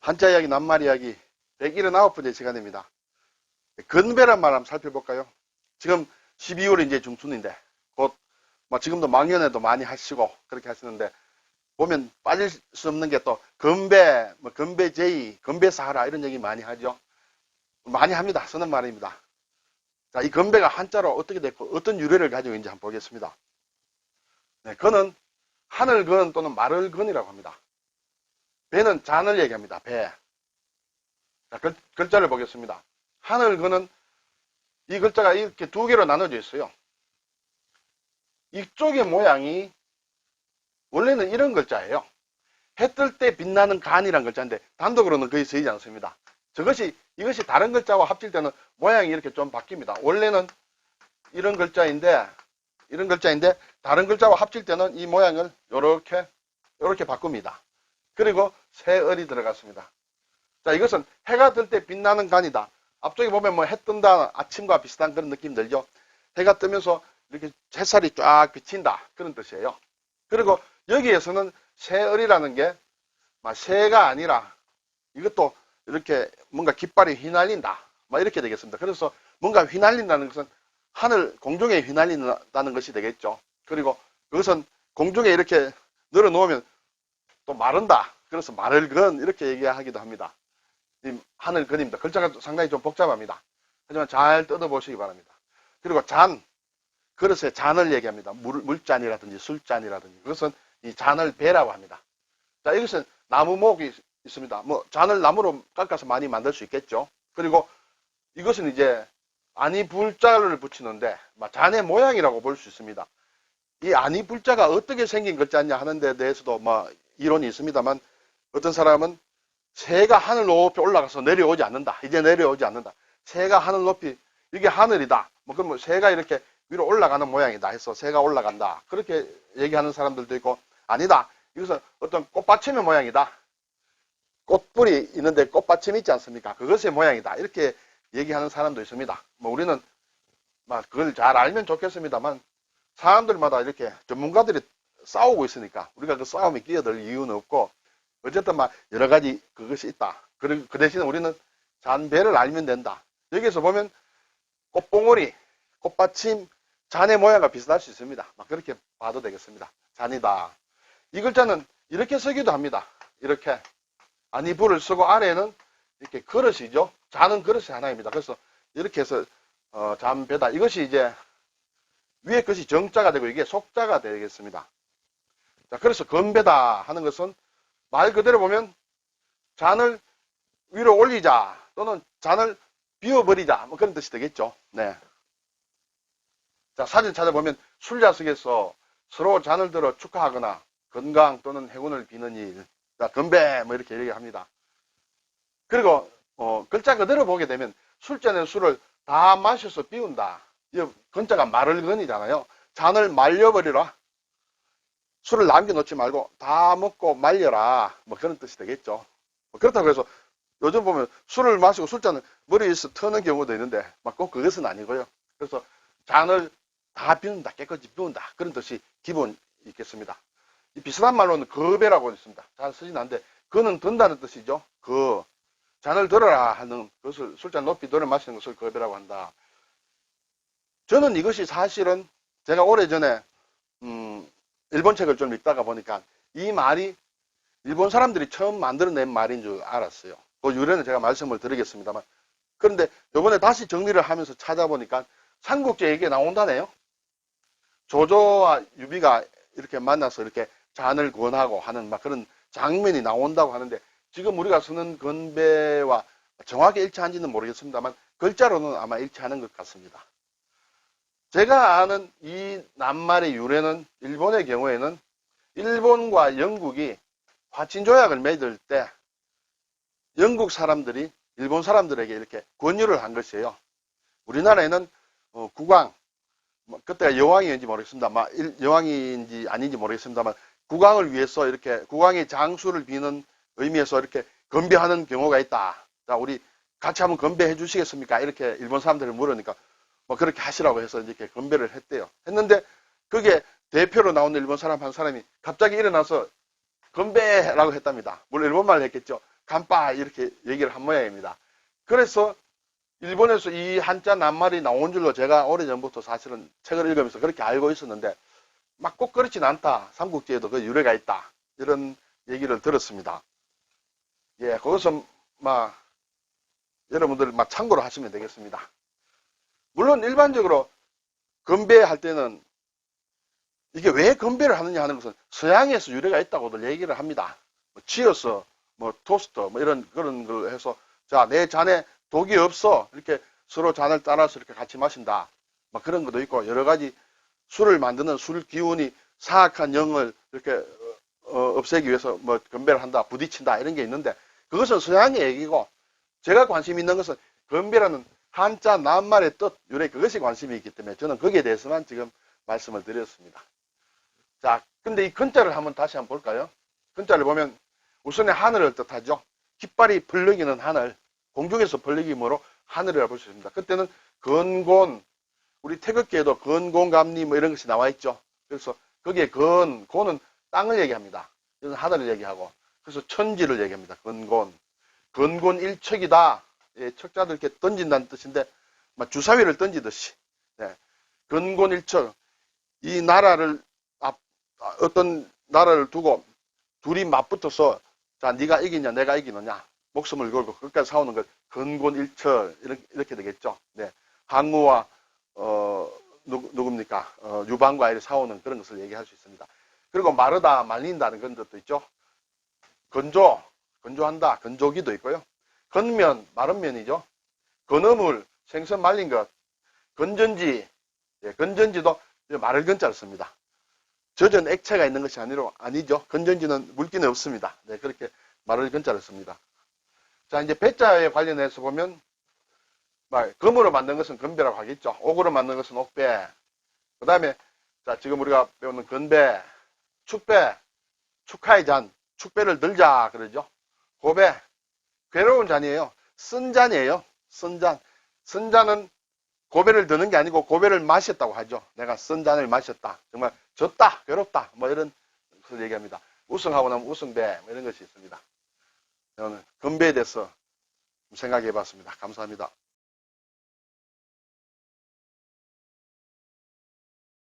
한자 이야기, 낱말 이야기 179번째 시간입니다. 건배란 말 한번 살펴볼까요? 지금 12월이 이제 중순인데 곧 지금도 망연에도 많이 하시고 그렇게 하시는데 보면 빠질 수 없는 게 또 건배, 건배제의, 건배사하라 이런 얘기 많이 하죠. 많이 합니다. 쓰는 말입니다. 자, 이 건배가 한자로 어떻게 됐고 어떤 유래를 가지고 있는지 한번 보겠습니다. 네, 건은 하늘 건 또는 말을 건이라고 합니다. 배는 잔을 얘기합니다. 배. 자, 글자를 보겠습니다. 하늘 건은 이 글자가 이렇게 두 개로 나눠져 있어요. 이쪽의 모양이 원래는 이런 글자예요. 해 뜰 때 빛나는 간이란 글자인데 단독으로는 거의 쓰이지 않습니다. 이것이 다른 글자와 합칠 때는 모양이 이렇게 좀 바뀝니다. 원래는 이런 글자인데 다른 글자와 합칠 때는 이 모양을 요렇게 바꿉니다. 그리고 새을이 들어갔습니다. 자, 이것은 해가 뜰 때 빛나는 간이다. 앞쪽에 보면 해 뜬다 아침과 비슷한 그런 느낌 들죠. 해가 뜨면서 이렇게 햇살이 쫙 비친다 그런 뜻이에요. 그리고 여기에서는 새을이라는 게 새가 아니라 이것도 이렇게 뭔가 깃발이 휘날린다 이렇게 되겠습니다. 그래서 뭔가 휘날린다는 것은 하늘 공중에 휘날린다는 것이 되겠죠. 그리고 그것은 공중에 이렇게 늘어 놓으면 또 마른다. 그래서 말을 건 이렇게 얘기하기도 합니다. 이 하늘 건입니다. 글자가 상당히 좀 복잡합니다. 하지만 잘 뜯어보시기 바랍니다. 그리고 잔, 그릇에 잔을 얘기합니다. 물잔이라든지 술잔이라든지 그것은 이 잔을 배라고 합니다. 자, 이것은 나무목이 있습니다. 잔을 나무로 깎아서 많이 만들 수 있겠죠. 그리고 이것은 이제 아니 불자를 붙이는데 잔의 모양이라고 볼 수 있습니다. 이 아니 불자가 어떻게 생긴 글자냐 하는 데 대해서도 이론이 있습니다만 어떤 사람은 새가 하늘 높이 올라가서 내려오지 않는다. 이제 내려오지 않는다. 새가 하늘 높이 이게 하늘이다. 그러면 새가 이렇게 위로 올라가는 모양이다 해서 새가 올라간다. 그렇게 얘기하는 사람들도 있고 아니다. 이것은 어떤 꽃받침의 모양이다. 꽃불이 있는데 꽃받침이 있지 않습니까? 그것의 모양이다. 이렇게 얘기하는 사람도 있습니다. 우리는 그걸 잘 알면 좋겠습니다만 사람들마다 이렇게 전문가들이 싸우고 있으니까 우리가 그 싸움에 끼어들 이유는 없고 어쨌든 여러 가지 그것이 있다. 그 대신에 우리는 잔배를 알면 된다. 여기서 보면 꽃봉오리, 꽃받침, 잔의 모양과 비슷할 수 있습니다. 그렇게 봐도 되겠습니다. 잔이다. 이 글자는 이렇게 쓰기도 합니다. 이렇게 아니 불을 쓰고 아래는 이렇게 그릇이죠. 잔은 그릇이 하나입니다. 그래서 이렇게 해서 잔배다. 이것이 이제 위에 것이 정자가 되고 이게 속자가 되겠습니다. 자, 그래서 건배다 하는 것은 말 그대로 보면 잔을 위로 올리자 또는 잔을 비워버리자 그런 뜻이 되겠죠. 네. 자, 사진 찾아보면 술자석에서 서로 잔을 들어 축하하거나 건강 또는 행운을 비는 일, 자, 건배 이렇게 얘기합니다. 그리고 글자 그대로 보게 되면 술잔에 술을 다 마셔서 비운다. 이 건자가 말을 건이잖아요. 잔을 말려버리라. 술을 남겨놓지 말고 다 먹고 말려라. 그런 뜻이 되겠죠. 그렇다고 해서 요즘 보면 술을 마시고 술잔을 머리에서 터는 경우도 있는데 꼭 그것은 아니고요. 그래서 잔을 다 비운다. 깨끗이 비운다. 그런 뜻이 기본 있겠습니다. 이 비슷한 말로는 거배라고 있습니다. 잘 쓰진 않는데 그는 든다는 뜻이죠. 잔을 들어라 하는 것을 술잔 높이 들어 마시는 것을 거배라고 한다. 저는 이것이 사실은 제가 오래전에 일본 책을 좀 읽다가 보니까 이 말이 일본 사람들이 처음 만들어낸 말인 줄 알았어요. 그 유래는 제가 말씀을 드리겠습니다만 그런데 이번에 다시 정리를 하면서 찾아보니까 삼국지에 이게 나온다네요. 조조와 유비가 이렇게 만나서 이렇게 잔을 권하고 하는 그런 장면이 나온다고 하는데 지금 우리가 쓰는 건배와 정확히 일치한지는 모르겠습니다만 글자로는 아마 일치하는 것 같습니다. 제가 아는 이 낱말의 유래는 일본의 경우에는 일본과 영국이 화친조약을 맺을 때 영국 사람들이 일본 사람들에게 이렇게 권유를 한 것이에요. 우리나라에는 국왕, 그때가 여왕이었는지 모르겠습니다. 여왕인지 아닌지 모르겠습니다만 국왕을 위해서 이렇게 국왕의 장수를 비는 의미에서 이렇게 건배하는 경우가 있다. 자, 우리 같이 한번 건배해 주시겠습니까? 이렇게 일본 사람들을 물으니까 그렇게 하시라고 해서 이렇게 건배를 했대요. 했는데 그게 대표로 나오는 일본 사람 한 사람이 갑자기 일어나서 건배라고 했답니다. 물론 일본말을 했겠죠. 간빠 이렇게 얘기를 한 모양입니다. 그래서 일본에서 이 한자 낱말이 나온 줄로 제가 오래전부터 사실은 책을 읽으면서 그렇게 알고 있었는데 막 꼭 그렇진 않다. 삼국지에도 그 유래가 있다. 이런 얘기를 들었습니다. 예, 그것은 막 여러분들 막 참고로 하시면 되겠습니다. 물론 일반적으로 건배할 때는 이게 왜 건배를 하느냐 하는 것은 서양에서 유래가 있다고들 얘기를 합니다. 뭐 치어서, 뭐 토스터, 뭐 이런 그런 걸 해서 자, 내 잔에 독이 없어 이렇게 서로 잔을 따라서 이렇게 같이 마신다. 막 그런 것도 있고 여러 가지 술을 만드는 술 기운이 사악한 영을 이렇게 없애기 위해서 뭐 건배를 한다, 부딪힌다 이런 게 있는데 그것은 서양의 얘기고 제가 관심 있는 것은 건배라는 한자 낱말의 뜻, 유래 그것이 관심이 있기 때문에 저는 거기에 대해서만 지금 말씀을 드렸습니다. 자, 근데 이 근자를 한번 다시 한번 볼까요? 근자를 보면 우선에 하늘을 뜻하죠. 깃발이 벌렁이는 하늘, 공중에서 벌렁이므로 하늘이라고 볼 수 있습니다. 그때는 건곤, 우리 태극기에도 건곤감리 뭐 이런 것이 나와 있죠. 그래서 거기에 곤은 땅을 얘기합니다. 이건 하늘을 얘기하고 그래서 천지를 얘기합니다. 건곤 일척이다. 예, 척자들 이렇게 던진다는 뜻인데 주사위를 던지듯이 네. 건곤 일척 이 나라를 어떤 나라를 두고 둘이 맞붙어서 자 네가 이기냐 내가 이기느냐 목숨을 걸고 끝까지 싸우는 걸 건곤 일척 이렇게 되겠죠. 네. 항우와 누굽니까? 유방과 이렇게 싸우는 그런 것을 얘기할 수 있습니다. 그리고 마르다, 말린다는 그런 것도 있죠. 건조한다, 건조기도 있고요. 건면, 마른 면이죠. 건어물, 생선 말린 것, 건전지, 예, 건전지도 마를 건자를 씁니다. 젖은 액체가 있는 것이 아니죠. 건전지는 물기는 없습니다. 네, 그렇게 마를 건자를 씁니다. 자, 이제 배자에 관련해서 보면 금으로 만든 것은 건배라고 하겠죠. 옥으로 만든 것은 옥배. 그 다음에 자 지금 우리가 배우는 건배, 축배, 축하의 잔, 축배를 들자 그러죠. 고배, 괴로운 잔이에요. 쓴 잔이에요. 쓴 잔. 쓴 잔은 고배를 드는 게 아니고 고배를 마셨다고 하죠. 내가 쓴 잔을 마셨다. 정말 졌다, 괴롭다, 뭐 이런 것을 얘기합니다. 우승하고 나면 우승배, 뭐 이런 것이 있습니다. 저는 건배에 대해서 생각해 봤습니다. 감사합니다.